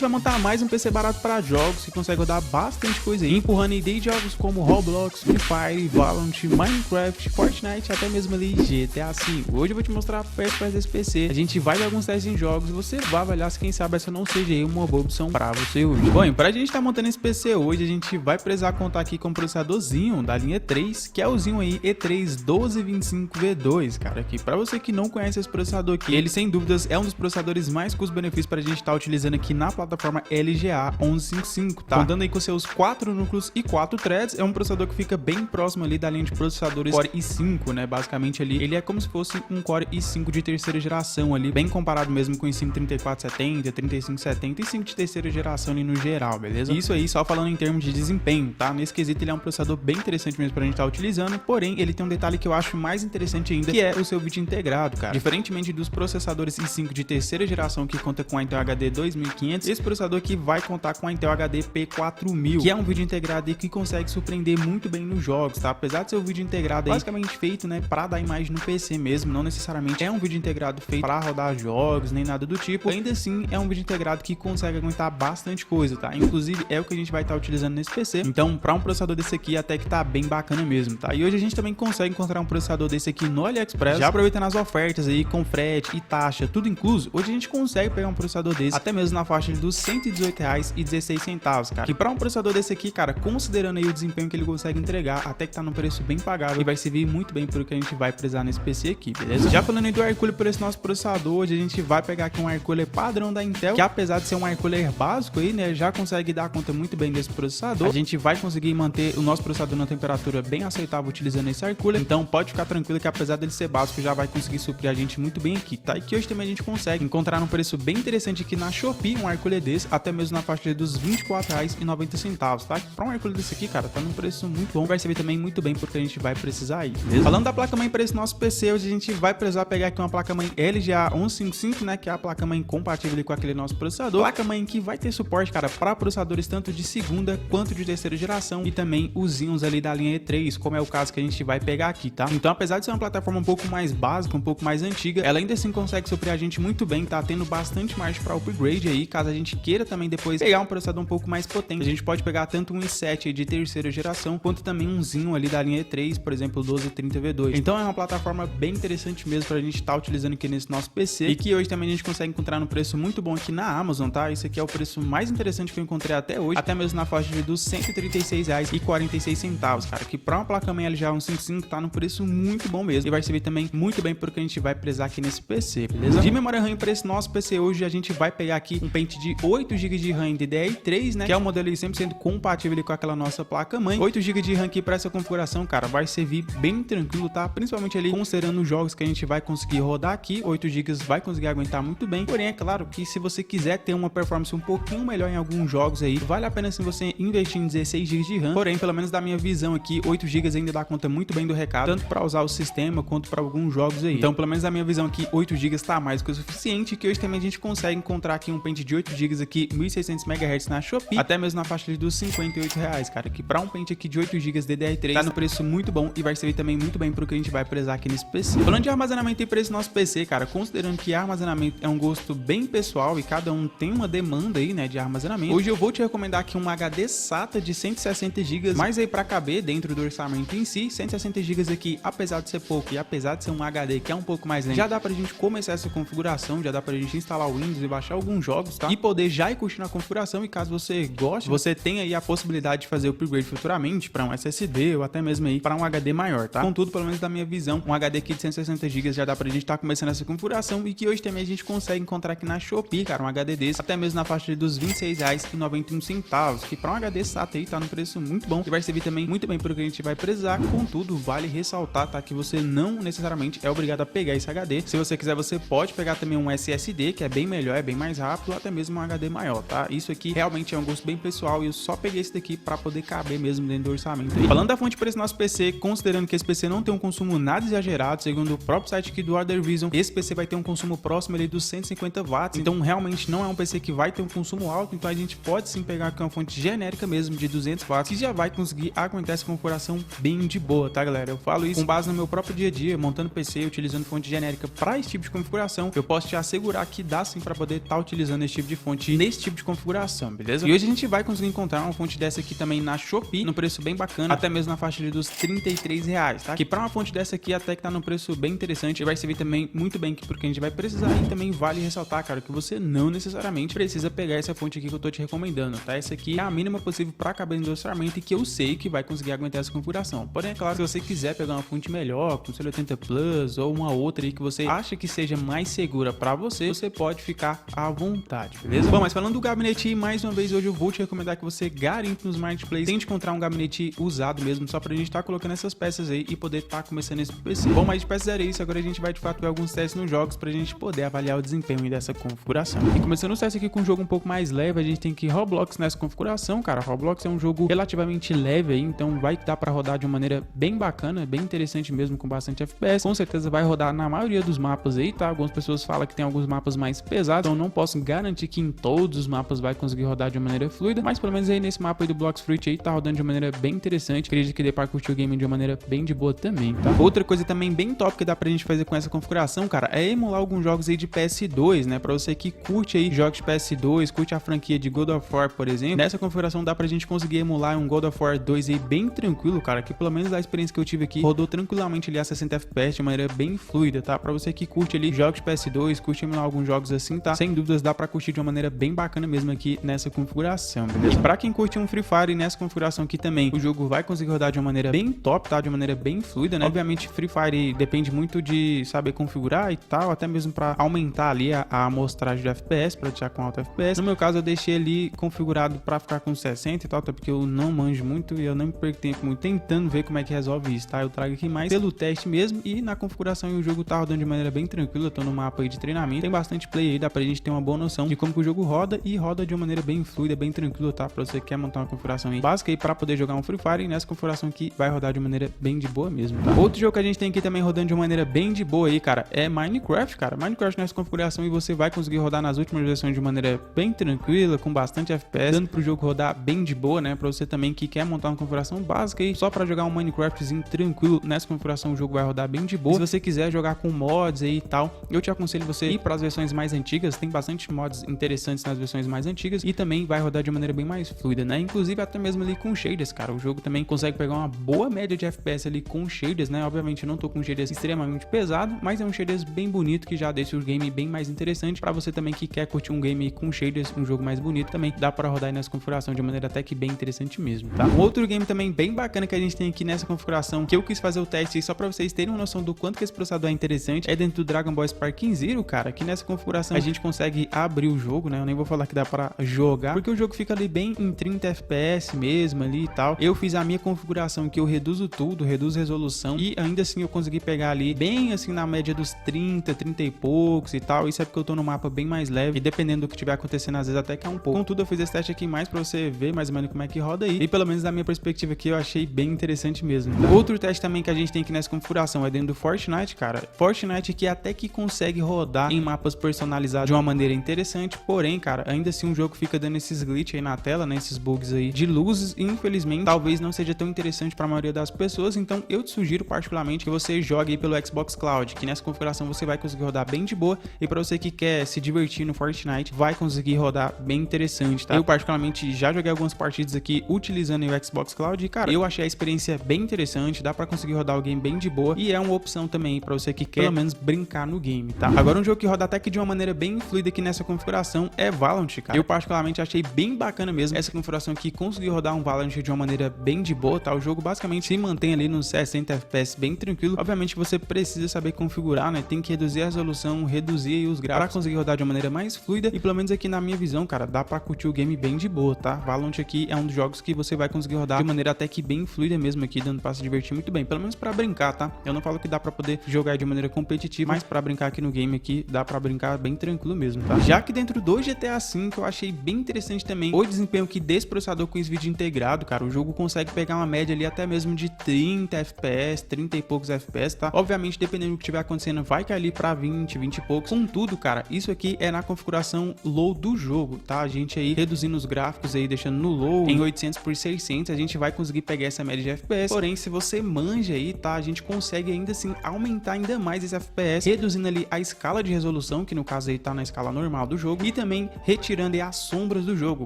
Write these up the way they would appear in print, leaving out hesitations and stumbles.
vai montar mais um PC barato para jogos que consegue rodar bastante coisa aí, empurrando desde jogos como Roblox, Free Fire, Valorant, Minecraft, Fortnite, até mesmo ali GTA V. Hoje eu vou te mostrar perto desse PC, a gente vai ver alguns testes em jogos e você vai avaliar se quem sabe essa não seja aí uma boa opção para você hoje. Bom, pra gente estar montando esse PC hoje, a gente vai precisar contar aqui com o processadorzinho da linha E3, que é o Xeon aí E3 1225V2, cara, aqui para você que não conhece esse processador aqui, ele sem dúvidas é um dos processadores mais custo-benefício para a gente estar utilizando aqui na plataforma LGA 1155, tá? Contando aí com seus 4 núcleos e 4 threads, é um processador que fica bem próximo ali da linha de processadores Core i5, né? Basicamente ali, ele é como se fosse um Core i5 de terceira geração ali, bem comparado mesmo com o i5 3470, 3570 e 5 de terceira geração ali no geral, beleza? Isso aí só falando em termos de desempenho, tá? Nesse quesito ele é um processador bem interessante mesmo pra gente estar utilizando, porém ele tem um detalhe que eu acho mais interessante ainda, que é o seu vídeo integrado, cara. Diferentemente dos processadores i5 de terceira geração que conta com a Intel HD 2500, esse processador aqui vai contar com a Intel HD P4000, que é um vídeo integrado e que consegue surpreender muito bem nos jogos, tá? Apesar de ser um vídeo integrado aí, basicamente feito, né, para dar imagem no PC mesmo, não necessariamente é um vídeo integrado feito para rodar jogos, nem nada do tipo, ainda assim é um vídeo integrado que consegue aguentar bastante coisa, tá? Inclusive é o que a gente vai estar utilizando nesse PC, então para um processador desse aqui até que tá bem bacana mesmo, tá? E hoje a gente também consegue encontrar um processador desse aqui no AliExpress, já aproveitando as ofertas aí com frete e taxa, tudo incluso, hoje a gente consegue pegar um processador desse até mesmo na faixa dos R$118,16, cara, que para um processador desse aqui, cara, considerando aí o desempenho que ele consegue entregar, até que tá num preço bem pagável e vai servir muito bem pro que a gente vai precisar nesse PC aqui, beleza? Já falando aí do air cooler por esse nosso processador, hoje a gente vai pegar aqui um air cooler padrão da Intel, que apesar de ser um air cooler básico aí, né, já consegue dar conta muito bem desse processador. A gente vai conseguir manter o nosso processador na temperatura bem aceitável utilizando esse air cooler, então pode ficar tranquilo que apesar dele ser básico, já vai conseguir suprir a gente muito bem aqui, tá? E que hoje também a gente consegue encontrar um preço bem interessante aqui na Shopee, um air cooler desse, até mesmo na faixa dos R$24,90, tá? Para um air cooler desse aqui, cara, tá num preço muito bom, vai servir também muito bem porque a gente vai precisar aí, beleza? Falando da placa-mãe para esse nosso PC, hoje a gente vai precisar pegar aqui uma placa-mãe LGA 1155, né, que é a placa-mãe compatível com aquele nosso processador, placa-mãe que vai ter suporte, cara, para processadores tanto de segunda quanto de terceira geração e também os Xeons ali da linha E3, como é o caso que a gente vai pegar aqui, tá? Então, apesar de ser uma plataforma um pouco mais básica, um pouco mais antiga, ela ainda assim consegue suprir a gente muito bem, tá tendo bastante margem para upgrade aí, caso a gente queira também depois pegar um processador um pouco mais potente. A gente pode pegar tanto um i7 aí de terceira geração, quanto também um Xeon ali da linha E3, por exemplo, o 1230V2. Então é uma plataforma bem interessante mesmo pra gente estar utilizando aqui nesse nosso PC, e que hoje também a gente consegue encontrar num preço muito bom aqui na Amazon, tá? Isso aqui é o preço mais interessante que eu encontrei até hoje, até mesmo na faixa dos R$136,46, cara, que pra uma placa-mãe LGA 155 tá num preço muito bom mesmo, e vai servir também muito bem porque a gente vai precisar aqui nesse PC, beleza? De memória RAM para esse nosso PC hoje, a gente vai pegar aqui um pente de 8 GB de RAM DDR3, né, que é o modelo 100% compatível com aquela nossa placa-mãe. 8 GB de RAM aqui para essa configuração, cara, vai servir bem tranquilo, tá? Principalmente ali considerando os jogos que a gente vai conseguir rodar aqui, 8 GB vai conseguir aguentar muito bem. Porém, é claro que se você quiser ter uma performance um pouquinho melhor em alguns jogos aí, vale a pena se você investir em 16 GB de RAM. Porém, pelo menos da minha visão aqui, 8 GB ainda dá conta muito bem do recado, tanto para usar o sistema quanto para alguns jogos aí. Então, pelo menos da minha visão aqui, 8 GB tá mais que o suficiente, que hoje também a gente consegue encontrar aqui um pente de 8 GB aqui, 1600 MHz na Shopee, até mesmo na faixa dos R$58, cara, que para um pente aqui de 8 GB DDR3 tá no preço muito bom e vai servir também muito bem pro que a gente vai precisar aqui nesse PC. Falando de armazenamento e preço nosso PC, cara, considerando que armazenamento é um gosto bem pessoal e cada um tem uma demanda aí, né, de armazenamento, hoje eu vou te recomendar aqui um HD SATA de 160 GB, mas aí para caber dentro do orçamento em si, 160 GB aqui, apesar de ser pouco e apesar de ser um HD que é um pouco mais lento, já dá pra gente começar essa configuração, já dá pra gente instalar o Windows e baixar alguns jogos, tá? E poder já ir curtindo a configuração, e caso você goste, você tem aí a possibilidade de fazer o upgrade futuramente para um SSD ou até mesmo aí para um HD maior, tá? Contudo, pelo menos da minha visão, um HD aqui de 160 GB já dá pra gente estar começando essa configuração, e que hoje também a gente consegue encontrar aqui na Shopee, cara, um HD desse, até mesmo na faixa dos R$26,91, que para um HD SATA aí tá no preço muito bom e vai servir também muito bem pro que a gente vai precisar. Contudo, vale ressaltar, tá, que você não necessariamente é obrigado a pegar esse HD. Se você quiser, você pode pegar também um SSD, que é bem melhor, é bem mais rápido, ou até mesmo um HD maior, tá? Isso aqui realmente é um gosto bem pessoal e eu só peguei esse daqui para poder caber mesmo dentro do orçamento aí. Falando da fonte para esse nosso PC, considerando que esse PC não tem um consumo nada exagerado, segundo o próprio site aqui do Order Vision, esse PC vai ter um consumo próximo ali dos 150 watts, então realmente não é um PC que vai ter um consumo alto, então a gente pode sim pegar aqui uma fonte genérica mesmo de 200 watts, que já vai conseguir aguentar essa configuração bem de boa, tá, galera? Eu falo isso com base no meu próprio dia a dia, montando PC, utilizando fonte genérica para esse tipo de configuração. Eu posso te assegurar que dá sim para poder estar utilizando esse tipo de fonte fonte nesse tipo de configuração, beleza? E hoje a gente vai conseguir encontrar uma fonte dessa aqui também na Shopee, no preço bem bacana, até mesmo na faixa ali dos R$33, tá? Que para uma fonte dessa aqui até que tá num preço bem interessante e vai servir também muito bem porque a gente vai precisar. E também vale ressaltar, cara, que você não necessariamente precisa pegar essa fonte aqui que eu tô te recomendando, tá? Essa aqui é a mínima possível para caber no orçamento e que eu sei que vai conseguir aguentar essa configuração. Porém, é claro, se você quiser pegar uma fonte melhor, com 80 Plus ou uma outra aí que você acha que seja mais segura para você, você pode ficar à vontade, beleza? Bom, mas falando do gabinete, mais uma vez hoje eu vou te recomendar que você garimpe nos marketplaces, tente encontrar um gabinete usado mesmo, só pra gente estar colocando essas peças aí e poder estar começando esse PC. Bom, mas de peças era isso, agora a gente vai de fato ver alguns testes nos jogos pra gente poder avaliar o desempenho dessa configuração. E começando o teste aqui com um jogo um pouco mais leve, a gente tem que Roblox nessa configuração, cara. Roblox é um jogo relativamente leve aí, então vai dar pra rodar de uma maneira bem bacana, bem interessante mesmo, com bastante FPS. Com certeza vai rodar na maioria dos mapas aí, tá? Algumas pessoas falam que tem alguns mapas mais pesados, então não posso garantir que em todos os mapas vai conseguir rodar de uma maneira fluida, mas pelo menos aí nesse mapa aí do Blox Fruit aí tá rodando de uma maneira bem interessante. Acredito que dê pra curtir o game de uma maneira bem de boa também, tá? Outra coisa também bem top que dá pra gente fazer com essa configuração, cara, é emular alguns jogos aí de PS2, né? Pra você que curte aí jogos de PS2, curte a franquia de God of War, por exemplo, nessa configuração dá pra gente conseguir emular um God of War 2 aí bem tranquilo, cara, que pelo menos a experiência que eu tive aqui rodou tranquilamente ali a 60 FPS de maneira bem fluida, tá? Pra você que curte ali jogos de PS2, curte emular alguns jogos assim, tá? Sem dúvidas dá pra curtir de uma maneira bem bacana mesmo aqui nessa configuração, beleza? Pra quem curte um Free Fire nessa configuração aqui também, o jogo vai conseguir rodar de uma maneira bem top, tá? De uma maneira bem fluida, né? Obviamente Free Fire depende muito de saber configurar e tal, até mesmo pra aumentar ali a amostragem de FPS, pra deixar com alto FPS. No meu caso eu deixei ali configurado pra ficar com 60 e tal, até porque eu não manjo muito e eu não perco tempo muito tentando ver como é que resolve isso, tá? Eu trago aqui mais pelo teste mesmo e na configuração o jogo tá rodando de maneira bem tranquila. Eu tô no mapa aí de treinamento, tem bastante play aí, dá pra gente ter uma boa noção de como que o jogo roda e roda de uma maneira bem fluida, bem tranquila, tá? Pra você que quer montar uma configuração aí básica aí pra poder jogar um Free Fire, e nessa configuração aqui vai rodar de maneira bem de boa mesmo, tá? Outro jogo que a gente tem aqui também rodando de uma maneira bem de boa aí, cara, é Minecraft, cara. Minecraft nessa configuração e você vai conseguir rodar nas últimas versões de maneira bem tranquila, com bastante FPS, dando pro jogo rodar bem de boa, né? Pra você também que quer montar uma configuração básica aí, só pra jogar um Minecraftzinho tranquilo, nessa configuração o jogo vai rodar bem de boa. E se você quiser jogar com mods aí e tal, eu te aconselho você ir para as versões mais antigas, tem bastante mods interessantes nas versões mais antigas e também vai rodar de maneira bem mais fluida, né? Inclusive até mesmo ali com shaders, cara, o jogo também consegue pegar uma boa média de FPS ali com shaders, né? Obviamente eu não tô com shaders extremamente pesado, mas é um shaders bem bonito que já deixa o game bem mais interessante para você também que quer curtir um game com shaders, um jogo mais bonito, também dá para rodar aí nessa configuração de maneira até que bem interessante mesmo, tá? Um outro game também bem bacana que a gente tem aqui nessa configuração, que eu quis fazer o teste só para vocês terem uma noção do quanto que esse processador é interessante, é dentro do Dragon Ball Sparking Zero, cara, que nessa configuração a gente consegue abrir o jogo, né? Eu nem vou falar que dá para jogar, porque o jogo fica ali bem em 30 FPS mesmo ali e tal. Eu fiz a minha configuração que eu reduzo tudo, reduzo resolução e ainda assim eu consegui pegar ali bem assim na média dos 30 e poucos e tal. Isso é porque eu tô no mapa bem mais leve e dependendo do que tiver acontecendo às vezes até que é um pouco. Contudo, eu fiz esse teste aqui mais pra você ver mais ou menos como é que roda aí e pelo menos da minha perspectiva aqui eu achei bem interessante mesmo, tá? Outro teste também que a gente tem aqui nessa configuração é dentro do Fortnite, cara. Fortnite que até que consegue rodar em mapas personalizados de uma maneira interessante, porém, cara, ainda assim o jogo fica dando esses glitch aí na tela, né, esses bugs aí de luzes e infelizmente talvez não seja tão interessante para a maioria das pessoas, então eu te sugiro particularmente que você jogue aí pelo Xbox Cloud, que nessa configuração você vai conseguir rodar bem de boa e para você que quer se divertir no Fortnite, vai conseguir rodar bem interessante, tá? Eu particularmente já joguei algumas partidas aqui utilizando o Xbox Cloud e, cara, eu achei a experiência bem interessante, dá para conseguir rodar o game bem de boa e é uma opção também para você que quer pelo menos brincar no game, tá? Agora um jogo que roda até que de uma maneira bem fluida aqui nessa configuração é Valorant, cara. Eu particularmente achei bem bacana mesmo essa configuração aqui, consegui rodar um Valorant de uma maneira bem de boa, tá? O jogo basicamente se mantém ali nos 60 FPS bem tranquilo. Obviamente você precisa saber configurar, né? Tem que reduzir a resolução, reduzir aí os gráficos para conseguir rodar de uma maneira mais fluida e pelo menos aqui na minha visão, cara, dá pra curtir o game bem de boa, tá? Valorant aqui é um dos jogos que você vai conseguir rodar de maneira até que bem fluida mesmo aqui, dando pra se divertir muito bem, pelo menos pra brincar, tá? Eu não falo que dá pra poder jogar de maneira competitiva, mas pra brincar aqui no game aqui, dá pra brincar bem tranquilo mesmo, tá? Já que dentro do GTA V eu achei bem interessante também o desempenho aqui desse processador com esse vídeo integrado, cara, o jogo consegue pegar uma média ali até mesmo de 30 FPS, 30 e poucos FPS, tá? Obviamente, dependendo do que estiver acontecendo, vai cair ali pra 20 e poucos. Contudo, cara, isso aqui é na configuração low do jogo, tá? A gente aí reduzindo os gráficos aí, deixando no low em 800 por 600, a gente vai conseguir pegar essa média de FPS. Porém, se você manja aí, tá? A gente consegue ainda assim aumentar ainda mais esse FPS, reduzindo ali a escala de resolução, que no caso aí tá na escala normal do jogo, e também também retirando aí as sombras do jogo,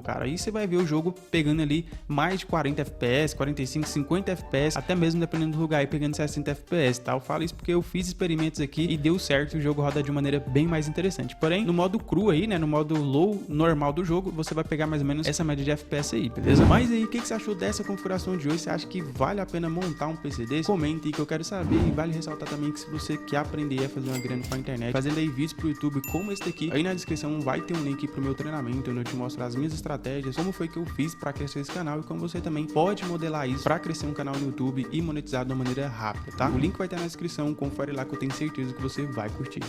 cara. Aí você vai ver o jogo pegando ali mais de 40 FPS, 45, 50 FPS, até mesmo dependendo do lugar aí pegando 60 FPS, tá? Eu falo isso porque eu fiz experimentos aqui e deu certo, o jogo roda de maneira bem mais interessante. Porém, no modo cru aí, né, no modo low normal do jogo, você vai pegar mais ou menos essa média de FPS aí, beleza? Mas aí, o que você achou dessa configuração de hoje? Você acha que vale a pena montar um PC desse? Comente aí que eu quero saber. E vale ressaltar também que se você quer aprender a fazer uma grana com a internet, fazendo aí vídeos pro YouTube como esse daqui, aí na descrição vai ter um link pro meu treinamento, onde eu te mostro as minhas estratégias, como foi que eu fiz para crescer esse canal e como você também pode modelar isso para crescer um canal no YouTube e monetizar de uma maneira rápida, tá? O link vai estar na descrição, confere lá que eu tenho certeza que você vai curtir.